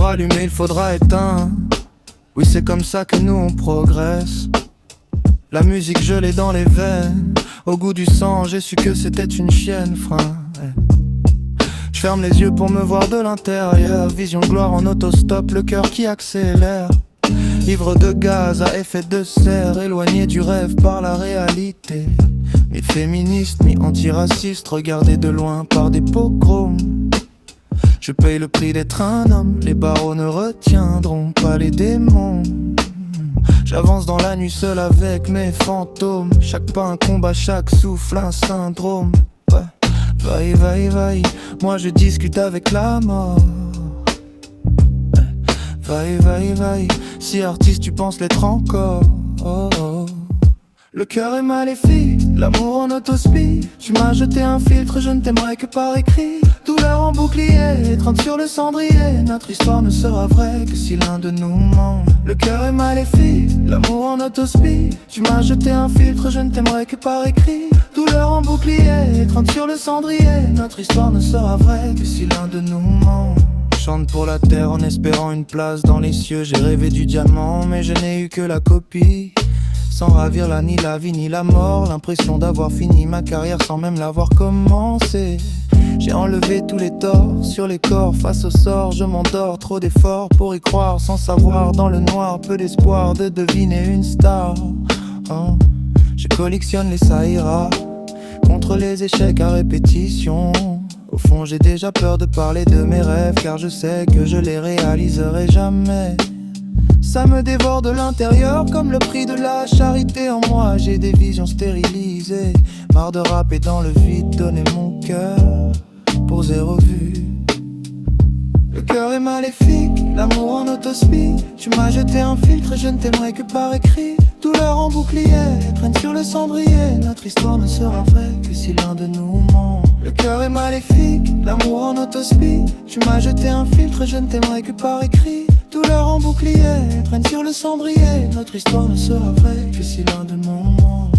Pour allumer il faudra éteindre. Oui c'est comme ça que nous on progresse. La musique je l'ai dans les veines. Au goût du sang j'ai su que c'était une chienne frein. Je ferme les yeux pour me voir de l'intérieur. Vision de gloire en autostop, le cœur qui accélère. Ivre de gaz à effet de serre, éloigné du rêve par la réalité. Ni féministe, ni antiraciste, regardé de loin par des pogroms. Je paye le prix d'être un homme, les barreaux ne retiendront pas les démons. J'avance dans la nuit seul avec mes fantômes. Chaque pas un combat, chaque souffle un syndrome. Ouais. Vaille, vaille, vaille, moi je discute avec la mort. Vaille, vaille, vaille, si artiste tu penses l'être encore. Oh, oh. Le cœur est maléfique, l'amour en autospi. Tu m'as jeté un filtre, je ne t'aimerai que par écrit. Douleur en bouclier, étreinte sur le cendrier. Notre histoire ne sera vraie que si l'un de nous ment. Le cœur est maléfique, l'amour en autospi. Tu m'as jeté un filtre, je ne t'aimerai que par écrit. Douleur en bouclier, étreinte sur le cendrier. Notre histoire ne sera vraie que si l'un de nous ment. Chante pour la terre en espérant une place dans les cieux. J'ai rêvé du diamant mais je n'ai eu que la copie. Sans ravir là ni la vie ni la mort. L'impression d'avoir fini ma carrière sans même l'avoir commencé. J'ai enlevé tous les torts sur les corps. Face au sort je m'endors, trop d'efforts pour y croire. Sans savoir dans le noir, peu d'espoir de deviner une star. Oh. Je collectionne les ça ira contre les échecs à répétition. Au fond j'ai déjà peur de parler de mes rêves, car je sais que je les réaliserai jamais. Ça me dévore de l'intérieur comme le prix de la charité. En moi j'ai des visions stérilisées. Marre de rapper dans le vide, donner mon cœur pour zéro vue. Le cœur est maléfique, l'amour en autospi. Tu m'as jeté un filtre, je ne t'aimerai que par écrit. Douleur en bouclier, traîne sur le cendrier. Notre histoire ne sera vraie que si l'un de nous ment. Le cœur est maléfique, l'amour en autospi. Tu m'as jeté un filtre, je ne t'aimerai que par écrit. Douleur en bouclier, traîne sur le cendrier. Notre histoire ne sera vraie que si l'un de nous ment.